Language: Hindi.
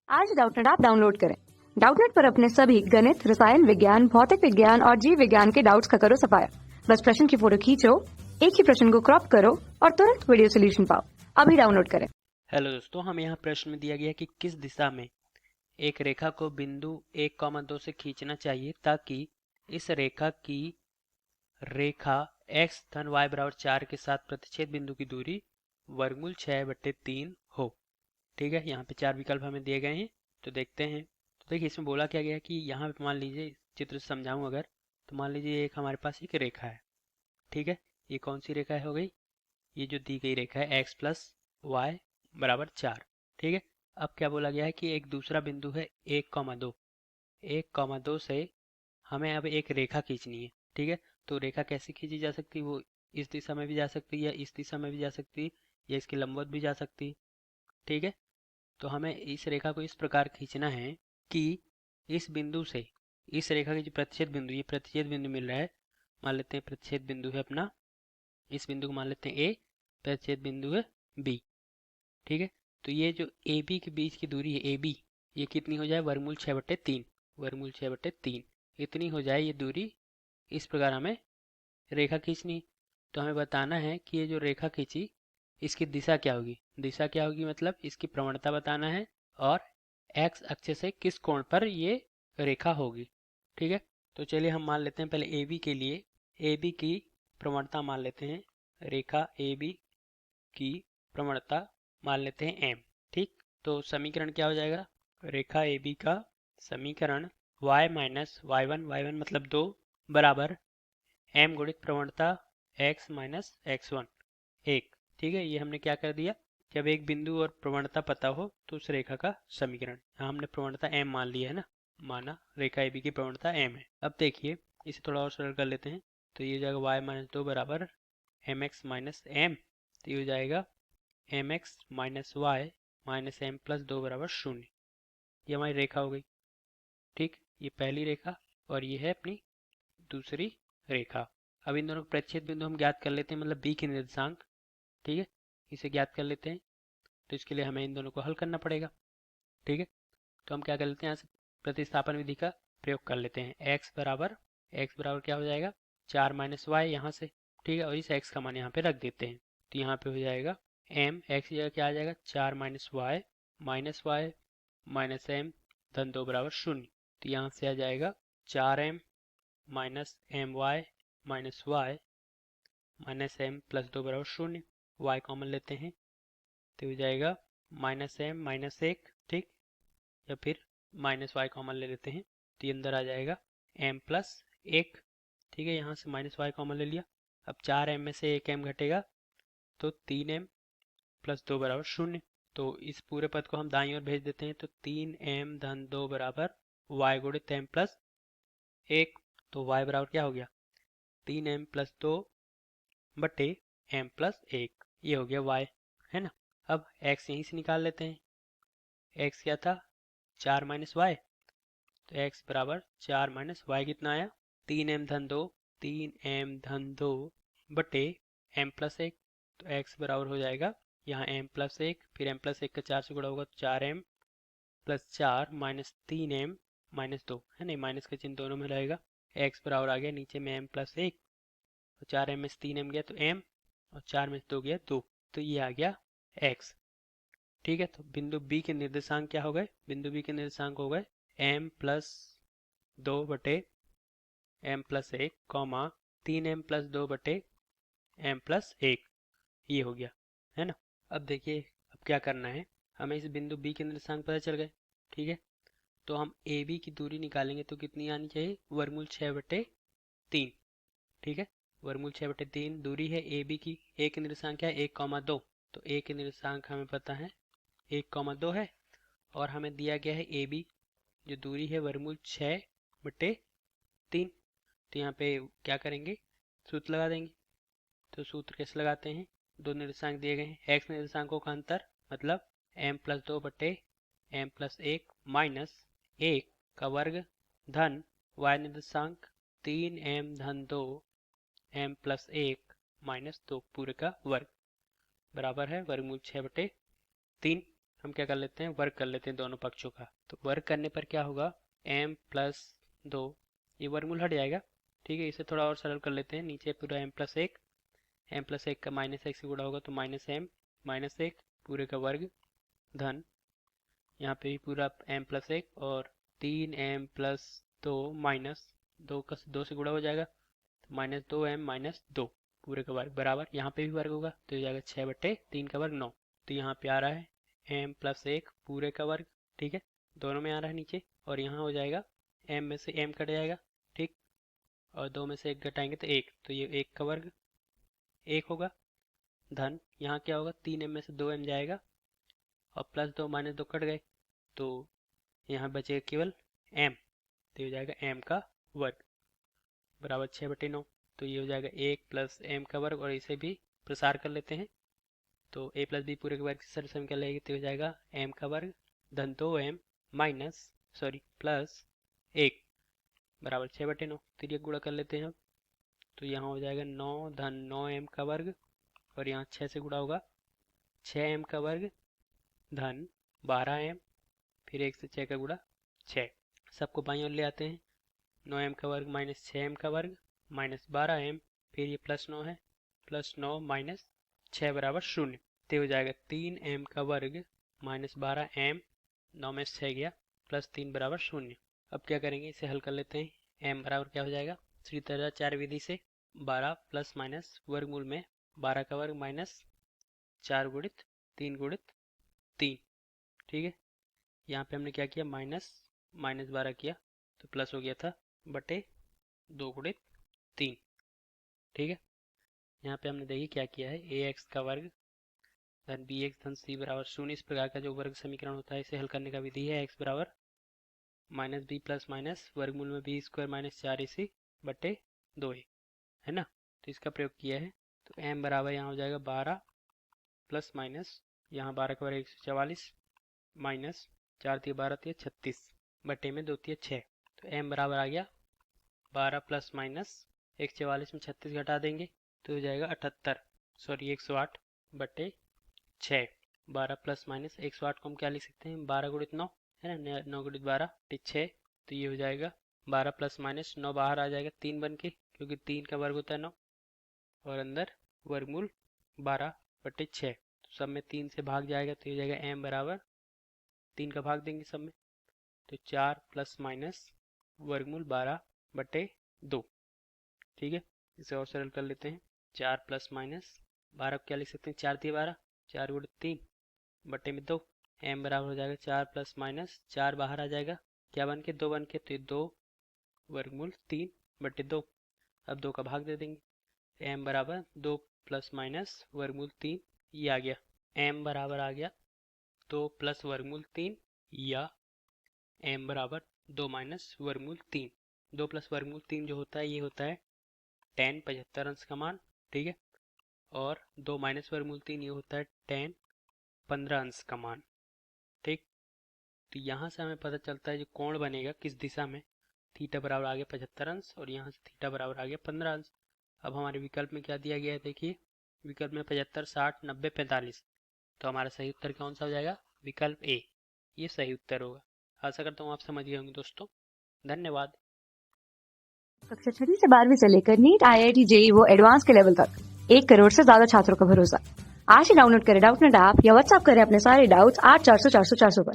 आज डाउटनेट ऐप डाउनलोड करें। डाउटनेट पर अपने सभी गणित, रसायन विज्ञान, भौतिक विज्ञान और जीव विज्ञान के डाउट्स का करो सफाया। बस प्रश्न की फोटो खींचो, एक ही प्रश्न को क्रॉप करो और तुरंत वीडियो सोल्यूशन पाओ। अभी डाउनलोड करें। हेलो दोस्तों, हमें यहाँ प्रश्न में दिया गया है कि किस दिशा में एक रेखा को बिंदु 1,2 से खींचना चाहिए ताकि इस रेखा x धन y बराबर 4 के साथ प्रतिच्छेद बिंदु की दूरी वर्गमूल 6/3 हो। ठीक है, यहाँ पे 4 विकल्प हमें दिए गए हैं, तो देखते हैं। तो देखिए, इसमें बोला क्या गया है कि यहाँ पे मान लीजिए, चित्र से समझाऊं अगर, तो मान लीजिए एक हमारे पास एक रेखा है। ठीक है, ये कौन सी रेखा हो गई? ये जो दी गई रेखा है x प्लस वाई बराबर 4। ठीक है, अब क्या बोला गया है कि एक दूसरा बिंदु है 1,2। 1,2 से हमें अब एक रेखा खींचनी है। ठीक है, तो रेखा कैसे खींची जा सकती है? वो इस दिशा में भी जा सकती है, इस दिशा में भी जा सकती है, या इसके लंबवत भी जा सकती है। ठीक है, तो हमें इस रेखा को इस प्रकार खींचना है कि इस बिंदु से इस रेखा के जो प्रतिच्छेद बिंदु, ये प्रतिच्छेद बिंदु मिल रहा है, मान लेते हैं प्रतिच्छेद बिंदु है अपना, इस बिंदु को मान लेते हैं ए, प्रतिच्छेद बिंदु है बी। ठीक है, तो ये जो ए बी के बीच की दूरी है ए बी, ये कितनी हो जाए? वर्गमूल 6/3। वर्गमूल 6/3 इतनी हो जाए ये दूरी। इस प्रकार हमें रेखा खींचनी। तो हमें बताना है कि ये जो रेखा खींची, इसकी दिशा क्या होगी। दिशा क्या होगी मतलब इसकी प्रवणता बताना है, और एक्स अक्ष से किस कोण पर ये रेखा होगी। ठीक है, तो चलिए हम मान लेते हैं पहले ए बी के लिए, ए बी की प्रवणता मान लेते हैं, रेखा ए बी की प्रवणता मान लेते हैं एम। ठीक, तो समीकरण क्या हो जाएगा? रेखा ए बी का समीकरण y माइनस वाई वन मतलब 2 बराबर m गुणित प्रवणता x माइनस x1 1। ठीक है, ये हमने क्या कर दिया, जब एक बिंदु और प्रवणता पता हो तो उस रेखा का समीकरण, यहाँ हमने प्रवणता m मान लिया है ना, माना रेखा ए बी की प्रवणता m है। अब देखिए, इसे थोड़ा और सरल कर लेते हैं, तो ये हो जाएगा y माइनस 2 बराबर mx माइनस m, तो ये हो जाएगा mx minus y minus m plus 2 बराबर 0। ये हमारी रेखा हो गई। ठीक, ये पहली रेखा और ये है अपनी दूसरी रेखा। अब इन दोनों के प्रतिच्छेद बिंदु हम ज्ञात कर लेते हैं, मतलब b के निर्देशांक। ठीक है, इसे ज्ञात कर लेते हैं, तो इसके लिए हमें इन दोनों को हल करना पड़ेगा। ठीक है, तो हम क्या कर लेते हैं, यहाँ से प्रतिस्थापन विधि का प्रयोग कर लेते हैं। x बराबर क्या हो जाएगा? 4 माइनस वाई यहाँ से। ठीक है, और इस x का मान यहाँ पे रख देते हैं, तो यहाँ पे हो जाएगा m, x की जगह क्या आ जाएगा? 4 माइनस वाई माइनस m धन 2 बराबर 0। तो यहाँ से आ जाएगा 4m minus m y minus y minus m plus 2 बराबर 0। वाई कॉमन लेते हैं, तो हो जाएगा माइनस एम माइनस 1। ठीक, या फिर माइनस वाई कॉमन ले लेते हैं, तो ये अंदर आ जाएगा एम प्लस 1। ठीक है, यहाँ से माइनस वाई कॉमन ले लिया। अब 4m में से 1m घटेगा, तो 3m प्लस 2 बराबर 0। तो इस पूरे पद को हम दाईं ओर भेज देते हैं, तो 3m धन 2 बराबर y गुणित m प्लस 1। तो y बराबर क्या हो गया? 3m प्लस 2 बटे m प्लस 1, ये हो गया y, है ना। अब x यहीं से निकाल लेते हैं। x क्या था? 4 माइनस वाई, तो x बराबर 4 माइनस वाई कितना आया? 3m धन 2, 3m धन 2 बटे m प्लस 1। तो x बराबर हो जाएगा यहाँ m प्लस 1, फिर m प्लस 1 का 4 से गुणा होगा तो 4m plus 4 minus 3m minus 2, है नहीं, माइनस का चिन्ह दोनों में रहेगा। x बराबर आ गया नीचे में m प्लस 1, तो 4m में से 3m गया तो m, और 4 में से 2 गया 2, तो ये आ गया x। ठीक है, तो बिंदु B के निर्देशांक क्या हो गए? बिंदु B के निर्देशांक हो गए m प्लस 2 बटे m plus 1 comma 3m plus 2 बटे m प्लस 1, ये हो गया, है ना। अब देखिए, अब क्या करना है, हमें इस बिंदु B के निर्देशांक पता चल गए। ठीक है, तो हम AB की दूरी निकालेंगे तो कितनी आनी चाहिए? वर्गमूल 6/3। ठीक है, वर्गमूल 6/3 दूरी है ए बी की। ए के निर्देशांक क्या है? 1,2। तो ए के निर्देशांक हमें पता है 1,2 है, और हमें दिया गया है ए बी जो दूरी है वर्गमूल 6/3। तो यहाँ पे क्या करेंगे? सूत्र लगा देंगे। तो सूत्र कैसे लगाते हैं? दो निर्देशांक दिए गए हैं, एक्स निर्देशांकों का अंतर मतलब m प्लस 2 बटे m प्लस 1 माइनस 1 का वर्ग धन y निर्देशांक 3m धन 2 m प्लस 1 माइनस 2 पूरे का वर्ग बराबर है वर्गमूल 6/3। हम क्या कर लेते हैं, वर्ग कर लेते हैं दोनों पक्षों का। तो वर्ग करने पर क्या होगा, m प्लस 2, ये वर्गमूल हट जाएगा। ठीक है, इसे थोड़ा और सरल कर लेते हैं। नीचे पूरा m प्लस 1, m प्लस 1 का माइनस 1 से गुणा होगा तो माइनस m माइनस 1 पूरे का वर्ग धन, यहाँ पे भी पूरा m प्लस 1 और 3m प्लस 2 माइनस 2 से गुणा हो जाएगा तो माइनस 2m माइनस 2 पूरे का वर्ग बराबर, यहाँ पे भी वर्ग होगा तो हो जाएगा 6/3 का वर्ग 9। तो यहाँ पे आ रहा है m प्लस 1 पूरे का वर्ग। ठीक है, दोनों में आ रहा है नीचे, और यहाँ हो जाएगा m में से m कट जाएगा। ठीक, और 2 में से 1 घटाएंगे तो 1, तो ये 1 का वर्ग 1 होगा धन, यहाँ क्या होगा 3m में से 2m जाएगा और प्लस 2 माइनस 2 कट गए तो यहाँ बचेगा केवल m, तो ये हो जाएगा m का वर्ग बराबर 6/9। तो ये हो जाएगा 1 प्लस m का वर्ग, और इसे भी प्रसार कर लेते हैं तो a प्लस b पूरे के वर्ग से सरल समीकरण लेंगे तो हो जाएगा m का वर्ग धन 2m माइनस प्लस 1 बराबर 6/9। फिर ये गुणा कर लेते हैं अब, तो यहाँ हो जाएगा 9 धन 9m का वर्ग, और यहाँ 6 से गुणा होगा 6m का वर्ग धन 12m, फिर 1 से 6 का गुणा 6, सबको बाईं ओर ले आते हैं। 9m का वर्ग माइनस 6m का वर्ग माइनस 12m, फिर ये प्लस 9 है, प्लस 9 माइनस 6 बराबर 0। तो हो जाएगा 3m का वर्ग माइनस 12m, 9 में से 6 गया, प्लस 3 बराबर 0। अब क्या करेंगे, इसे हल कर लेते हैं। m बराबर क्या हो जाएगा, इसी तरह 4 विधि से 12 प्लस माइनस वर्गमूल में 12 का वर्ग माइनस 4 गुणित 3 गुणित 3। ठीक है, यहाँ पे हमने क्या किया, माइनस 12 किया तो प्लस हो गया था बटे 2 गुणित 3। ठीक है, यहाँ पे हमने देखिए क्या किया है, ax का वर्ग धन bx धन c बराबर 0। इस प्रकार का जो वर्ग समीकरण होता है इसे हल करने का विधि है x बराबर माइनस बी प्लस माइनस वर्गमूल में बी स्क्वायर माइनस 4ac बटे 2a, है ना। तो इसका प्रयोग किया है तो m बराबर यहाँ हो जाएगा 12 प्लस माइनस यहाँ 12 का वर्ग 144 माइनस 4 × 12 = 36 बटे में 2 × 6, तो m बराबर आ गया 12 प्लस माइनस 144 में 36 घटा देंगे तो हो जाएगा 108 बटे 6। 12 प्लस माइनस 108 को हम क्या लिख सकते हैं, 12 गुणित 9 है ना, 9 गुणित 12 6, तो ये हो जाएगा 12 प्लस माइनस 9 बाहर आ जाएगा 3 बन के, क्योंकि 3 का वर्ग होता है 9, और अंदर वर्गमूल 12 बटे 6, तो सब में 3 से भाग जाएगा तो हो जाएगा m बराबर 3 का भाग देंगे सब में, तो 4 प्लस माइनस वर्गमूल 12 बटे 2। ठीक है, इसे और सरल कर लेते हैं। 4 प्लस माइनस 12 को क्या लिख सकते हैं, 4 × 12 4 गुणित 3 बटे में 2, m बराबर हो जाएगा 4 प्लस माइनस 4 बाहर आ जाएगा क्या बन के, 2 बन के, तो 2 वर्गमूल 3 बटे 2। अब 2 का भाग दे देंगे, m बराबर 2 प्लस माइनस वर्गमूल 3, ये आ गया m बराबर आ गया 2 प्लस वर्गमूल 3 या m बराबर 2 माइनस वर्गमूल 3। 2 प्लस वर्गमूल 3 जो होता है ये होता है tan 75 अंश का मान। ठीक है, और 2 माइनस वर्गमूल 3 ये होता है tan 15 अंश का मान। ठीक, तो यहाँ से हमें पता चलता है जो कोण बनेगा किस दिशा में, थीटा बराबर आ गया 75 अंश और यहाँ से थीटा बराबर आ गया 15 अंश। अब हमारे विकल्प में क्या दिया गया है, देखिए विकल्प में 75 60 90 45, तो हमारा सही उत्तर कौन सा हो जाएगा, विकल्प ए, ये सही उत्तर होगा। आशा करता हूँ आप समझ गए होंगे दोस्तों, धन्यवाद। कक्षा 6 से 12वीं से लेकर नीट IIT JEE वो एडवांस के लेवल तक 1 करोड़ से ज्यादा छात्रों का भरोसा। आज ही डाउनलोड करें डाउटनेट ऐप या व्हाट्सएप करें अपने सारे डाउट्स 8400 400 400 पर।